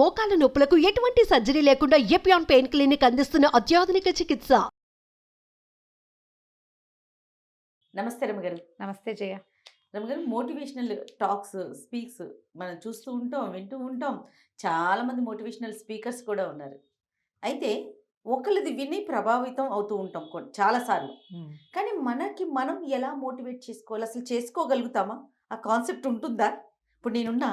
మోకాల నొప్పులకు ఎటువంటి సర్జరీ లేకుండా ఎపియాన్ పెయిన్ క్లినిక్ అందిస్తున్న అత్యాధునిక చికిత్స. నమస్తే రమగారు. నమస్తే జయ. రమగారు, మోటివేషనల్ టాక్స్, స్పీక్స్ మనం చూస్తూ ఉంటాం, వింటూ ఉంటాం. చాలామంది మోటివేషనల్ స్పీకర్స్ కూడా ఉన్నారు. అయితే ఒకళ్ళది విని ప్రభావితం అవుతూ ఉంటాం చాలాసార్లు. కానీ మనకి మనం ఎలా మోటివేట్ చేసుకోవాలి, అసలు చేసుకోగలుగుతామా? ఆ కాన్సెప్ట్ ఉంటుందా? ఇప్పుడు నేనున్నా,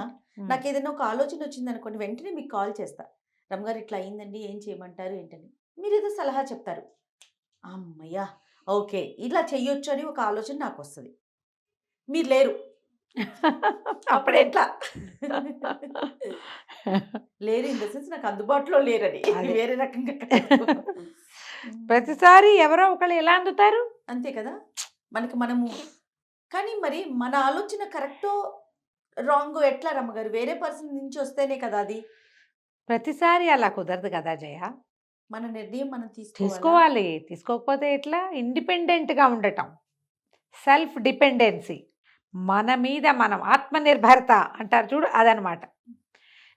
నాకు ఏదైనా ఒక ఆలోచన వచ్చింది అనుకోండి, వెంటనే మీకు కాల్ చేస్తా. రమగారు ఇట్లా అయిందండి, ఏం చేయమంటారు ఏంటని. మీరు ఏదో సలహా చెప్తారు, అమ్మయ్యా ఓకే ఇలా చెయ్యొచ్చు అని ఒక ఆలోచన నాకు వస్తుంది. మీరు లేరు, అప్పుడు ఎట్లా? లేరు ఇన్ ద సెన్స్ నాకు అందుబాటులో లేరని, అదే. వేరే రకంగా కాదు. ప్రతిసారి ఎవరో ఒకళ్ళు ఎలా అందుతారు? అంతే కదా, మనకి మనము. కానీ మరి మన ఆలోచన కరెక్టో రాంగో ఎట్లా రమ్మగారు? వేరే పర్సన్ నుంచి వస్తేనే కదా అది. ప్రతిసారి అలా కుదరదు కదా జయ. మన నిర్ణయం మనం తీసుకోవాలి. తీసుకోకపోతే ఎట్లా? ఇండిపెండెంట్గా ఉండటం, సెల్ఫ్ డిపెండెన్సీ, మన మీద మనం ఆత్మనిర్భరత అంటారు చూడు, అదనమాట.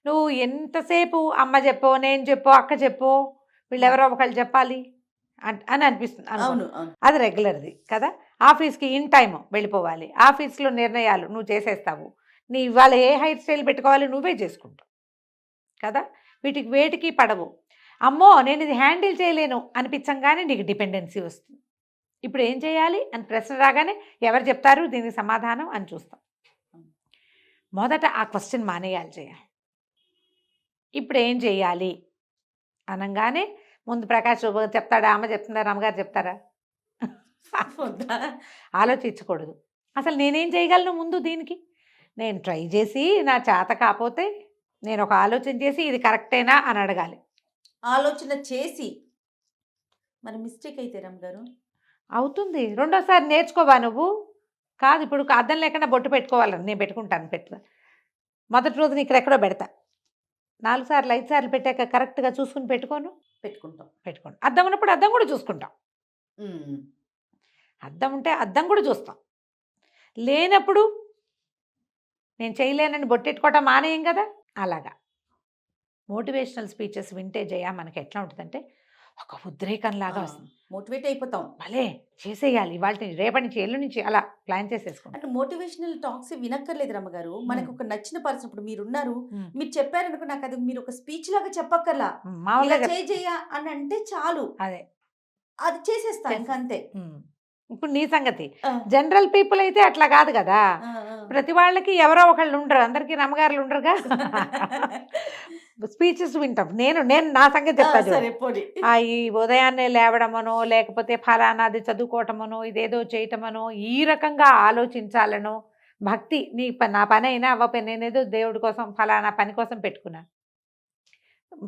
నువ్వు ఎంతసేపు అమ్మ చెప్పో, నేను చెప్పో, అక్క చెప్పో, వీళ్ళెవరో ఒకళ్ళు చెప్పాలి అని అనిపిస్తుంది అనుకో. అవును అవును. అది రెగ్యులర్ది కదా. ఆఫీస్కి ఇన్ టైం వెళ్ళిపోవాలి, ఆఫీస్లో నిర్ణయాలు నువ్వు చేసేస్తావు, నీ ఇవాళ ఏ హెయిర్ స్టైల్ పెట్టుకోవాలి నువ్వే చేసుకుంటావు కదా. వీటికి వేటికి పడవు. అమ్మో నేను ఇది హ్యాండిల్ చేయలేను అనిపించంగానే నీకు డిపెండెన్సీ వస్తుంది. ఇప్పుడు ఏం చేయాలి అని ప్రశ్న రాగానే ఎవరు చెప్తారు దీనికి సమాధానం అని చూస్తాం. మొదట ఆ క్వశ్చన్ మానేయాలి చేయాలి. ఇప్పుడు ఏం చేయాలి అనగానే ముందు ప్రకాష్ చెప్తాడా, అమ్మ చెప్తున్నారా, అమ్మగారు చెప్తారా? ఆలోచించకూడదు. అసలు నేనేం చేయగలను ముందు దీనికి. నేను ట్రై చేసి నా చేత కాకపోతే నేను ఒక ఆలోచన చేసి ఇది కరెక్టేనా అని అడగాలి. ఆలోచన చేసి మరి మిస్టేక్ అయితే రమ్మగారు అవుతుంది. రెండోసారి నేర్చుకోవా నువ్వు. కాదు ఇప్పుడు అద్దం లేకుండా బొట్టు పెట్టుకోవాలని నేను పెట్టుకుంటాను, మొదటి రోజున ఇక్కడ ఎక్కడో పెడతా, 4 సార్లు 5 సార్లు పెట్టాక కరెక్ట్గా చూసుకుని పెట్టుకోండి. అద్దం ఉన్నప్పుడు అద్దం కూడా చూసుకుంటాం. అద్దం ఉంటే అద్దం కూడా చూస్తాం. లేనప్పుడు నేను చేయలేనని బొట్టెట్టుకోవటం మానేయం కదా. అలాగా మోటివేషనల్ స్పీచెస్ వింటే జయ మనకి ఎట్లా ఉంటుందంటే ఒక ఉద్రేకంలాగా వస్తుంది. మోటివేట్ అయిపోతాం. భలే చేసేయాలి, ఇవాళ రేపటి నుంచి ఎల్లు నుంచి అలా ప్లాన్ చేసేసుకోండి. అంటే మోటివేషనల్ టాక్స్ వినక్కర్లేదు రమ్మగారు. మనకు ఒక నచ్చిన పర్సన్, ఇప్పుడు మీరున్నారు, మీరు చెప్పారనుకో, నాకు అది మీరు ఒక స్పీచ్ లాగా చెప్పక్కర్లా, మామూలుగా చేయ అని అంటే చాలు, అదే అది చేసేస్తా ఇంకా అంతే. ఇప్పుడు నీ సంగతి జనరల్ పీపుల్ అయితే అట్లా కాదు కదా. ప్రతి వాళ్ళకి ఎవరో ఒకళ్ళు ఉండరు, అందరికీ రమ్మగారులు ఉండరుగా. స్పీచెస్ వింటాం. నేను నా సంగతి చెప్తాను. ఈ ఉదయాన్నే లేవడమనో, లేకపోతే ఫలానాది చదువుకోవటమనో, ఇదేదో చేయటమనో, ఈ రకంగా ఆలోచించాలనో, భక్తి నా పని అయినా అవ్వపోయినా నేనేదో దేవుడి కోసం ఫలానా పని కోసం పెట్టుకున్నా,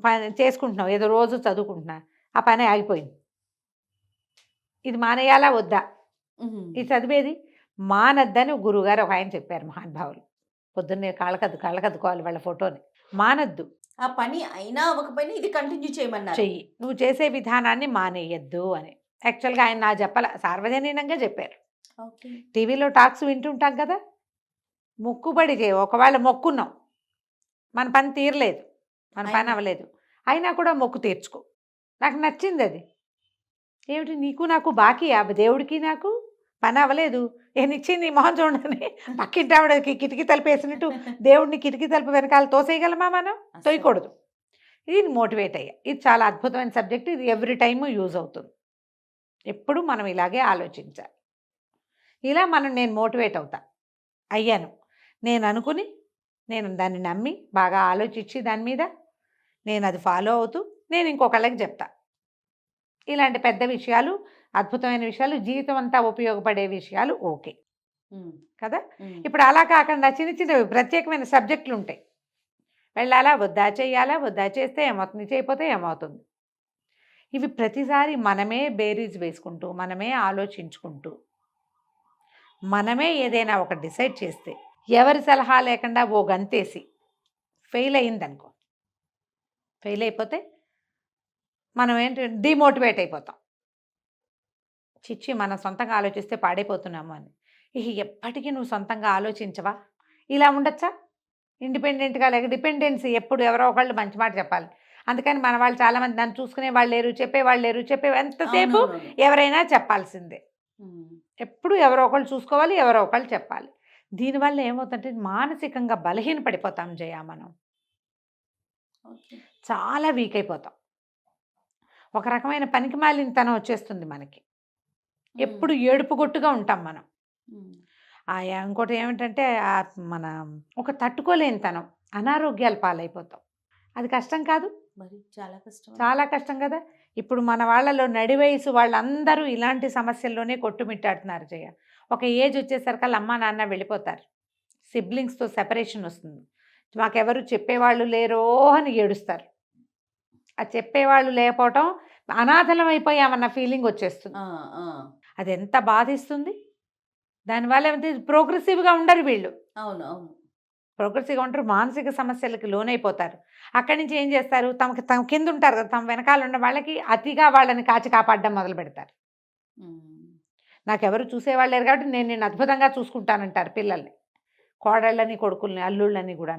పని చేసుకుంటున్నావు, ఏదో రోజు చదువుకుంటున్నా, ఆ పని ఆగిపోయింది, ఇది మానేయాలా వద్దా? ఇది చదివేది మానద్దని గురువుగారు ఒక ఆయన చెప్పారు, మహానుభావులు. పొద్దున్నే కళ్ళకద్దుకోవాలి వాళ్ళ ఫోటోని. మానద్దు. ఆ పని అయినా అవ్వకపోయినా ఇది కంటిన్యూ చేయమన్నారు. చెయ్యి, నువ్వు చేసే విధానాన్ని మానేయద్దు అని. యాక్చువల్గా ఆయన నా చెప్పాల, సార్వజనీనంగా చెప్పారు. టీవీలో టాక్స్ వింటుంటాం కదా. మొక్కుబడి చేయి. ఒకవేళ మొక్కున్నాం, మన పని తీరలేదు, మన పని అవ్వలేదు, అయినా కూడా మొక్కు తీర్చుకో. నాకు నచ్చింది అది. ఏమిటి నీకు నాకు బాకీ, దేవుడికి నాకు పని అవ్వలేదు, నేను ఇచ్చింది మొహం చూడని పక్కింటి ఆవిడకి కిటికీ తలుపు వేసినట్టు దేవుడిని కిటికీ తలుపు వెనకాల తోసేయగలమా? మనం తోయకూడదు. ఇది మోటివేట్ అయ్యా. ఇది చాలా అద్భుతమైన సబ్జెక్ట్. ఇది ఎవ్రీ టైము యూజ్ అవుతుంది. ఎప్పుడు మనం ఇలాగే ఆలోచించాలి. ఇలా నేను మోటివేట్ అయ్యాను, నేను అనుకుని, నేను దాన్ని నమ్మి బాగా ఆలోచించి దాని మీద నేను అది ఫాలో అవుతూ నేను ఇంకొకళ్ళకి చెప్తా. ఇలాంటి పెద్ద విషయాలు, అద్భుతమైన విషయాలు, జీవితం అంతా ఉపయోగపడే విషయాలు ఓకే కదా. ఇప్పుడు అలా కాకుండా చిన్న చిన్నవి ప్రత్యేకమైన సబ్జెక్టులు ఉంటాయి. వెళ్ళాలా వద్దా, చేయాలా వద్దా, చేస్తే ఏమవుతుంది, చేయకపోతే ఏమవుతుంది. ఇవి ప్రతిసారి మనమే బేరీజ్ వేసుకుంటూ, మనమే ఆలోచించుకుంటూ, మనమే ఏదైనా ఒక డిసైడ్ చేస్తే, ఎవరి సలహా లేకుండా ఓ గంతేసి ఫెయిల్ అయిందనుకో, ఫెయిల్ అయిపోతే మనం డిమోటివేట్ అయిపోతాం. చిచ్చి మనం సొంతంగా ఆలోచిస్తే పాడైపోతున్నాము అని. ఎప్పటికీ నువ్వు సొంతంగా ఆలోచించవా? ఇలా ఉండొచ్చా? ఇండిపెండెంట్గా లేక డిపెండెన్సీ ఎప్పుడు ఎవరో ఒకళ్ళు మంచి మాట చెప్పాలి. అందుకని మన వాళ్ళు చాలామంది నన్ను చూసుకునే వాళ్ళు లేరు, చెప్పేవాళ్ళు లేరు. ఎంతసేపు అవునవునవును. ఎవరైనా చెప్పాల్సిందే. ఉమ్. ఎప్పుడు ఎవరో ఒకళ్ళు చూసుకోవాలి, ఎవరో ఒకళ్ళు చెప్పాలి. దీనివల్ల ఏమవుతుందంటే మానసికంగా బలహీన పడిపోతాం జయ. మనం ఓకే. చాలా వీక్ అయిపోతాం. ఒక రకమైన పనికిమాలినతనం వచ్చేస్తుంది మనకి. ఎప్పుడు ఏడుపుగొట్టుగా ఉంటాం మనం. ఉమ్. ఇంకోటి ఏమిటంటే మన ఒక తట్టుకోలేనితనం, అనారోగ్యాల పాలైపోతాం. అది కష్టం కాదు? మరి చాలా కష్టం. చాలా కష్టం కదా. ఇప్పుడు మన వాళ్ళలో నడి వయసు వాళ్ళందరూ ఇలాంటి సమస్యల్లోనే కొట్టుమిట్టాడుతున్నారు జయ. ఒక ఏజ్ వచ్చేసరికి అమ్మ నాన్న వెళ్ళిపోతారు, సిబ్లింగ్స్తో సెపరేషన్ వస్తుంది, మాకెవరు చెప్పేవాళ్ళు లేరో అని ఏడుస్తారు. ఆ చెప్పేవాళ్ళు లేకపోవటం, అనాథలం అయిపోయామన్న ఫీలింగ్ వచ్చేస్తుంది. ఆ, ఆ. అది ఎంత బాధిస్తుంది. దానివల్ల ఏమంటే ప్రోగ్రెసివ్గా ఉండరు వీళ్ళు. అవును, అవును. ప్రోగ్రెసివ్గా ఉంటారు, మానసిక సమస్యలకు లోనైపోతారు. అక్కడి నుంచి ఏం చేస్తారు, తమ కింద ఉంటారు కదా, తమ వెనకాల ఉన్న వాళ్ళకి అతిగా వాళ్ళని కాచి కాపాడడం మొదలు పెడతారు. ఉమ్. నాకెవరు చూసేవాళ్ళు లేరు కాబట్టి నేను అద్భుతంగా చూసుకుంటానంటారు పిల్లల్ని, కోడళ్ళని, కొడుకుల్ని, అల్లుళ్ళని కూడా.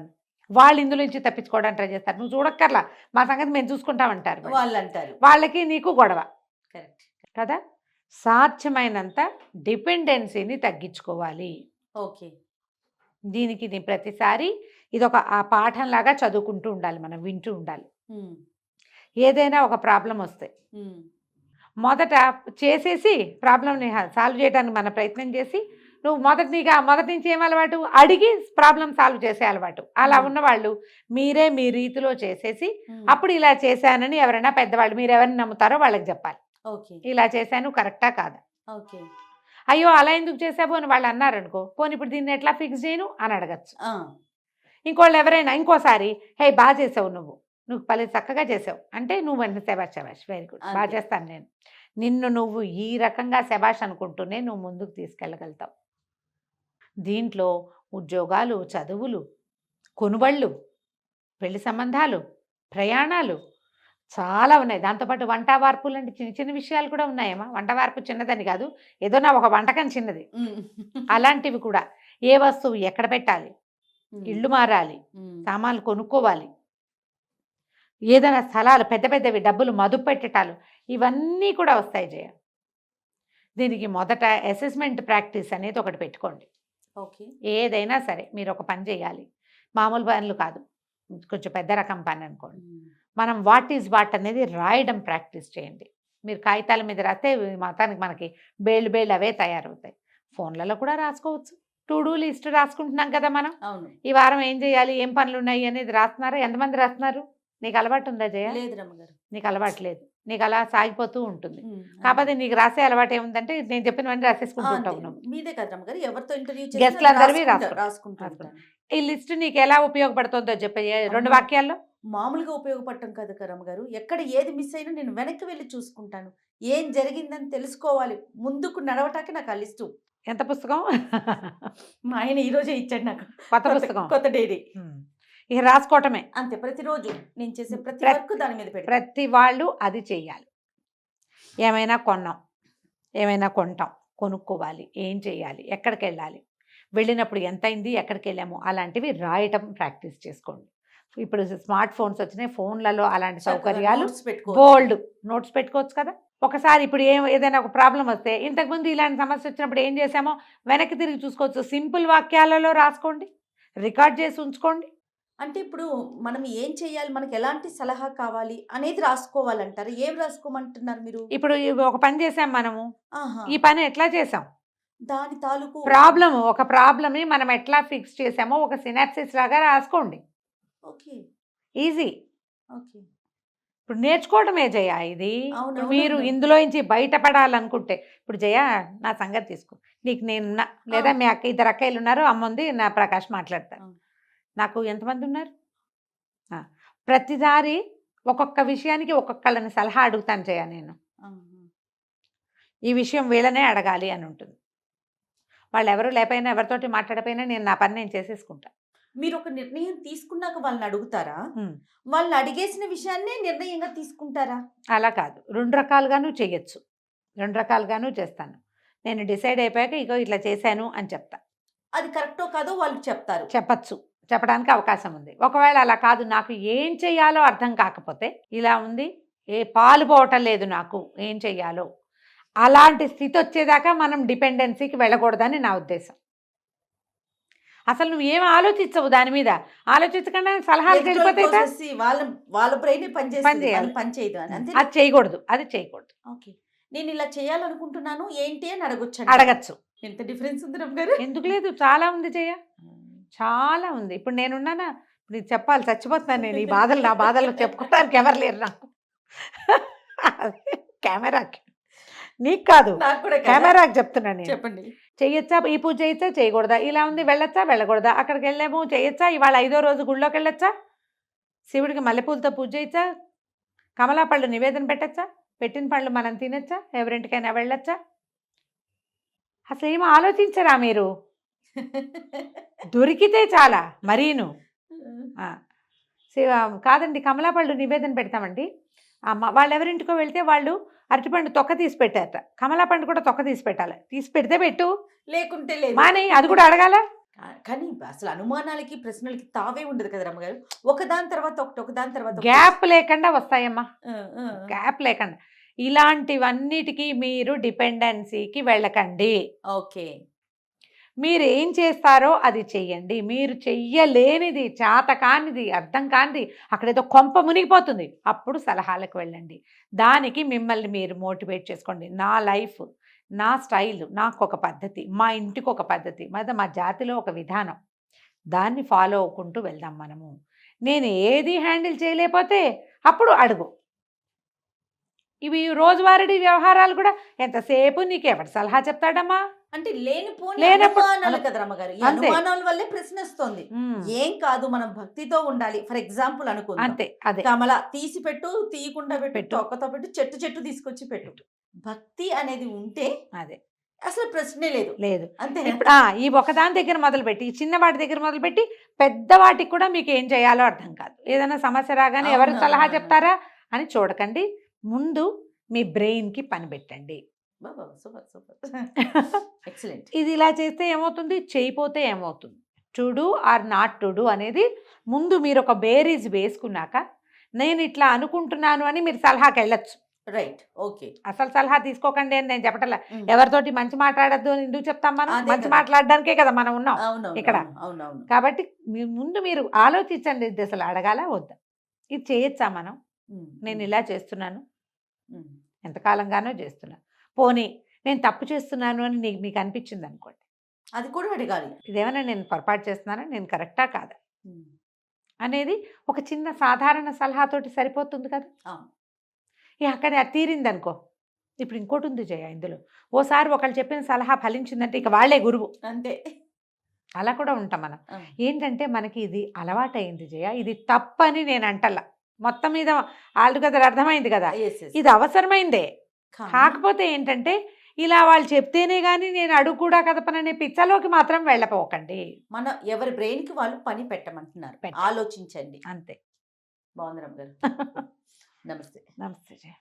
వాళ్ళు ఇందులో నుంచి తప్పించుకోవడానికి ట్రై చేస్తారు. నువ్వు చూడక్కర్లా, మా సంగతి మేము చూసుకుంటామంటారు వాళ్ళు. వాళ్ళు అంటారు. వాళ్ళకి నీకు గొడవ కరెక్ట్. కదా. సాధ్యమైనంత డిపెండెన్సీని తగ్గించుకోవాలి. ఓకే. దీనికి ప్రతిసారి ఇదొక ఆ పాఠంలాగా చదువుకుంటూ ఉండాలి, మనం వింటూ ఉండాలి. ఉమ్. ఏదైనా ఒక ప్రాబ్లం వస్తే ఉమ్. మొదట చేసేసి ప్రాబ్లంని సాల్వ్ చేయడానికి మన ప్రయత్నం చేసి, నువ్వు మొదటి నుంచి ఏం అలవాటు, అడిగి ప్రాబ్లం సాల్వ్ చేసే అలవాటు. అలా ఉన్నవాళ్ళు మీరే మీ రీతిలో చేసేసి, అప్పుడు ఇలా చేశానని ఎవరైనా పెద్దవాళ్ళు, మీరు ఎవరిని నమ్ముతారో వాళ్ళకి చెప్పాలి. ఓకే. ఇలా చేశాను, కరెక్టా కాదా. ఓకే. అయ్యో అలా ఎందుకు చేసావు అని వాళ్ళు అన్నారనుకో, పోనీ ఇప్పుడు దీన్ని ఎట్లా ఫిక్స్ చేయను అని అడగచ్చు. ఆ. ఇంకోళ్ళు ఎవరైనా ఇంకోసారి, హే బాగా చేసావు, నువ్వు పలు చక్కగా చేసావు అంటే, నువ్వు వెంటనే శబాష్ వెరీ గుడ్, బాగా అంతే. చేస్తాను నేను. నిన్ను నువ్వు ఈ రకంగా శబాష్ అనుకుంటూనే నువ్వు ముందుకు తీసుకెళ్ళగలుగుతావు. దీంట్లో ఉద్యోగాలు, చదువులు, కొనుబళ్ళు, పెళ్లి సంబంధాలు, ప్రయాణాలు చాలా ఉన్నాయి. దాంతోపాటు వంట వార్పులు అంటే చిన్న చిన్న విషయాలు కూడా ఉన్నాయమ్మా. వంట వార్పు చిన్నదని కాదు, ఏదో నా ఒక వంటకం చిన్నది. ఉమ్. అలాంటివి కూడా, ఏ వస్తువు ఎక్కడ పెట్టాలి, ఇళ్ళు మారాలి, ఉమ్. సామాన్లు కొనుక్కోవాలి, ఏదైనా స్థలాలు పెద్ద పెద్దవి, డబ్బులు మదుపు పెట్టటాలు, ఇవన్నీ కూడా వస్తాయి జయ. దీనికి మొదట అసెస్మెంట్ ప్రాక్టీస్ అనేది ఒకటి పెట్టుకోండి. ఓకే. ఏదైనా సరే మీరు ఒక పని చేయాలి, మామూలు పనులు కాదు, కొంచెం పెద్ద రకం పని అనుకోండి. మనం వాట్ ఈజ్ వాట్ అనేది రాయడం ప్రాక్టీస్ చేయండి. మీరు కాగితాల మీద రాస్తే మొత్తానికి మనకి బేళ్ళు అవే తయారవుతాయి. ఫోన్లలో కూడా రాసుకోవచ్చు. టు డూ లిస్ట్ రాసుకుంటున్నాం కదా మనం. అవును. ఈ వారం ఏం చేయాలి, ఏం పనులు ఉన్నాయి అనేది రాస్తున్నారా? ఎంతమంది రాస్తున్నారు? నీకు అలవాటు ఉందా జయ? లేదు రమ్మగారు. నీకు అలవాటు లేదు, నీకు అలా సాగిపోతూ ఉంటుంది. కాకపోతే నీకు రాసే అలవాటు ఏముందంటే, నేను చెప్పినవన్నీ రాసేసుకుంటుంటావు నువ్వు. మీదే కదా రమ్మగారు, ఎవరితో ఇంటర్వ్యూ Guestలు అందరివి రాసుకుంటాను. ఈ లిస్ట్ నీకు ఎలా ఉపయోగపడుతుందో చెప్పే 2 వాక్యాల్లో. మామూలుగా ఉపయోగపడటం కదా రమ్మగారు, ఎక్కడ ఏది మిస్ అయినా నేను వెనక్కి వెళ్ళి చూసుకుంటాను, ఏం జరిగిందని తెలుసుకోవాలి, ముందుకు నడవటానికి నాకు ఆ లిస్టు. ఎంత పుస్తకం? మా ఆయన ఈ రోజే ఇచ్చాడు నాకు కొత్త పుస్తకం, కొత్త డైరీ. ఇక రాసుకోవటమే అంతే, ప్రతిరోజు నేను చేసే ప్రతి వర్క్ దాని మీద పెడతాను. ప్రతి వాళ్ళు అది చెయ్యాలి. ఏమైనా కొన్నాం, ఏమైనా కొంటాం, కొనుక్కోవాలి, ఏం చేయాలి, ఎక్కడికి వెళ్ళాలి, వెళ్ళినప్పుడు ఎంత అయింది, ఎక్కడికి వెళ్ళాము, అలాంటివి రాయటం ప్రాక్టీస్ చేసుకోండి. ఇప్పుడు స్మార్ట్ ఫోన్స్ వచ్చినాయి, ఫోన్లలో అలాంటి సౌకర్యాలు బోల్డ్ నోట్స్ పెట్టుకోవచ్చు కదా. ఒకసారి ఇప్పుడు ఏదైనా ఒక ప్రాబ్లం వస్తే, ఇంతకుముందు ఇలాంటి సమస్య వచ్చినప్పుడు ఏం చేసామో వెనక్కి తిరిగి చూసుకోవచ్చు. సింపుల్ వాక్యాలలో రాసుకోండి, రికార్డ్ చేసి ఉంచుకోండి. అంటే ఇప్పుడు మనం ఏం చేయాలి, మనకి ఎలాంటి సలహా కావాలి అనేది రాసుకోవాలంటారు. ఏం రాసుకోమంటున్నారు మీరు? ఇప్పుడు ఒక పని చేసాం మనము, ఆహా. ఈ పని ఎట్లా చేసాం, దాని తాలూకు ఒక ప్రాబ్లమ్ని మనం ఎట్లా ఫిక్స్ చేసామో ఒక సినాప్సిస్ లాగా రాసుకోండి. ఓకే. ఈజీ. ఓకే. ఇప్పుడు నేర్చుకోవడమే జయ ఇది. అవును, మీరు అవును. ఇందులో నుంచి బయటపడాలనుకుంటే, ఇప్పుడు జయ నా సంగతి తీసుకో, నీకు నేనున్నా, లేదా మీ అక్క, 2 అక్కయ్యలు ఉన్నారు, అమ్మ ఉంది, నా ప్రకాష్ మాట్లాడతాను. అవును. నాకు ఎంతమంది ఉన్నారు? ప్రతిసారి ఒక్కొక్క విషయానికి ఒక్కొక్కళ్ళని సలహా అడుగుతాను జయ నేను. ఆహా. ఈ విషయం వీళ్ళనే అడగాలి అని ఉంటుంది. వాళ్ళు ఎవరు లేకపోయినా, ఎవరితోటి మాట్లాడకపోయినా నేను నా పని నేను చేసేసుకుంటా. మీరు ఒక నిర్ణయం తీసుకున్నాక వాళ్ళని అడుగుతారా? వాళ్ళు అడిగేసిన విషయాన్నే నిర్ణయంగా తీసుకుంటారా? అలా కాదు, 2 రకాలుగాను చెయ్యొచ్చు, 2 రకాలుగాను చేస్తాను. నేను డిసైడ్ అయిపోయాక ఇగో ఇట్లా చేశాను అని చెప్తా. అది కరెక్టో కాదో వాళ్ళు చెప్తారు. చెప్పచ్చు, చెప్పడానికి అవకాశం ఉంది. ఒకవేళ అలా కాదు, నాకు ఏం చెయ్యాలో అర్థం కాకపోతే, ఇలా ఉంది, ఏ పాలు పోవటం లేదు నాకు, ఏం చెయ్యాలో, అలాంటి స్థితి వచ్చేదాకా మనం డిపెండెన్సీకి వెళ్ళకూడదని నా ఉద్దేశం. అసలు నువ్వు ఏం ఆలోచించవు దాని మీద, ఆలోచించకుండా సలహాలు ఎదుటోళ్ళకి వెళ్ళిపోతాయి. తోసేసి వాళ్ళ బ్రెయిన్ పని చేయాలి. పని చేయదు అని అంతే. అది చేయకూడదు, అది చేయకూడదు. ఓకే, నేను ఇలా చేయాలనుకుంటున్నాను ఏంటి అని అడగొచ్చు. అడగచ్చు. ఎంత డిఫరెన్స్ ఉంది రమ్య గారు. ఎందుకు లేదు, చాలా ఉంది జయ, చాలా ఉంది. ఇప్పుడు నేనున్నానా, ఇప్పుడు ఇది చెప్పాలి, చచ్చిపోతున్నాను నేను ఈ బాధలు, నా బాధలు చెప్పుకోవడానికి ఎవరు లేరు నాకు. కెమెరాకి, నీకు కాదు, నాకు కూడా కదా. కెమెరాకి చెప్తున్నాను నేను. చెప్పండి. చెయ్యొచ్చా, ఈ పూజ చేయొచ్చా, చేయకూడదా, ఇలా ఉంది, వెళ్ళొచ్చా, వెళ్ళకూడదా, అక్కడికి వెళ్ళాము, చేయొచ్చా, ఇవాళ 5వ రోజు గుళ్ళోకి వెళ్ళొచ్చా, శివుడికి మల్లెపూలతో పూజ చేయొచ్చా, కమలా పళ్ళు నివేదన పెట్టచ్చా, పెట్టిన పళ్ళు మనం తినచ్చా, ఎవరింటికైనా వెళ్ళొచ్చా, అసలు ఏమో ఆలోచించరా మీరు? దొరికితే చాలా మరీను. కాదండి, కమలా పళ్ళు నివేదన పెడతామండి, వాళ్ళు ఎవరింటికో వెళ్తే వాళ్ళు అరటిపండు తొక్క తీసి పెట్టారట, కమలా పండు కూడా తొక్క తీసి పెట్టాలి, తీసి పెడితే పెట్టు, లేకుంటే లేదు. మానే, అది కూడా అడగాల. కానీ అసలు అనుమానాలకి ప్రశ్నలకి తావే ఉండదు కదా రమ్మగారు. ఒకదాని తర్వాత ఒకటి, ఒకదాని తర్వాత ఒకటి. గ్యాప్ లేకుండా వస్తాయమ్మా, ఆ, ఆ. గ్యాప్ లేకుండా. ఇలాంటివన్నిటికీ మీరు డిపెండెన్సీకి వెళ్ళకండి. ఓకే, మీరు ఏం చేస్తారో అది చెయ్యండి. మీరు చెయ్యలేనిది, చేత కానిది, అర్థం కానిది, అక్కడేదో కొంప మునిగిపోతుంది, అప్పుడు సలహాలకు వెళ్ళండి. దానికి మిమ్మల్ని మీరు మోటివేట్ చేసుకోండి. నా లైఫ్, నా స్టైల్, నాకు ఒక పద్ధతి, మా ఇంటికి ఒక పద్ధతి, మా జాతిలో ఒక విధానం, దాన్ని ఫాలో అవ్వకుంటూ వెళ్దాం మనము. నేను ఏది హ్యాండిల్ చేయలేకపోతే అప్పుడు అడుగు. ఇవి రోజువారీ వ్యవహారాలు కూడా ఎంతసేపు నీకు ఎవరు సలహా చెప్తాడమ్మా? అంటే లేనిపోని లేనప్పుడు అనుమానాలు కదా రమ్మగారు. ఈ అంతే. అనుమానాల వల్లే ప్రశ్న వస్తుంది. ఏం కాదు, మనం భక్తితో ఉండాలి. ఫర్ ఎగ్జాంపుల్ అనుకుందాం, అంతే, అదే కమల తీసి పెట్టు, తీయకుండా పెట్టు, పెట్టు. తొక్కతో పెట్టు, చెట్టు తీసుకొచ్చి పెట్టు. భక్తి అనేది ఉంటే అదే అసలు ప్రశ్నే లేదు. లేదు. అంతే. ఇప్పుడు ఈ ఒకదాని దగ్గర మొదలుపెట్టి, ఈ చిన్న వాటి దగ్గర మొదలుపెట్టి పెద్ద వాటికి కూడా మీకు ఏం చేయాలో అర్థం కాదు. ఏదైనా సమస్య రాగానే ఎవరు సలహా అవునవునవును. చెప్తారా అని చూడకండి. ముందు మీ బ్రెయిన్కి పని పెట్టండి. Super super, excellent. ఇది ఇలా చేస్తే ఏమవుతుంది, చేయపోతే ఏమవుతుంది, to do or not to do అనేది ముందు మీరు ఒక బేరీజ్ వేసుకున్నాక, నేను ఇట్లా అనుకుంటున్నాను అని మీరు సలహాకి వెళ్ళొచ్చు. Right, okay. అసలు సలహా తీసుకోకండి అని నేను చెప్పటలా. ఎవరితోటి మంచి మాట్లాడద్దు అని ఎందుకు చెప్తాం మనం? అదే మంచి కదా. మాట్లాడడానికే కదా మనం ఉన్నాం అవునవును ఇక్కడ. అవునవును. కాబట్టి ముందు మీరు ఆలోచించండి, ఇది అసలు అడగాల వద్దా, ఇది చేయొచ్చా మనం, నేను ఇలా చేస్తున్నాను, ఎంతకాలంగానో చేస్తున్నాను, పోనీ నేను తప్పు చేస్తున్నాను అని మీకు అనిపించింది అనుకోండి, అది కూడా అడగాలి. ఇదేమైనా నేను పొరపాటు చేస్తున్నానా, నేను కరెక్టా కాదా అనేది ఒక చిన్న సాధారణ సలహాతోటి సరిపోతుంది కదా. అక్కడ అది తీరింది అనుకో, ఇప్పుడు ఇంకోటి ఉంది జయ ఇందులో, ఓసారి ఒకళ్ళు చెప్పిన సలహా ఫలించిందంటే ఇక వాళ్ళే గురువు, అంతే. అలా కూడా ఉంటాం మనం. ఏంటంటే మనకి ఇది అలవాటైంది జయ, ఇది తప్పని నేను అంటల్లా, మొత్తం మీద ఆల్రెడీ కదా అర్థమైంది కదా, ఇది అవసరమైందే. కాకపోతే ఏంటంటే ఇలా వాళ్ళు చెప్తేనే కానీ నేను అడుగు కూడా కదపననే పిచ్చలోకి మాత్రం వెళ్ళపోకండి. మన ఎవరి బ్రెయిన్ కి వాళ్ళు పని పెట్టమంటున్నారు, ఆలోచించండి, అంతే. బాగుంది రమ్య గారు. నమస్తే. నమస్తే జయ.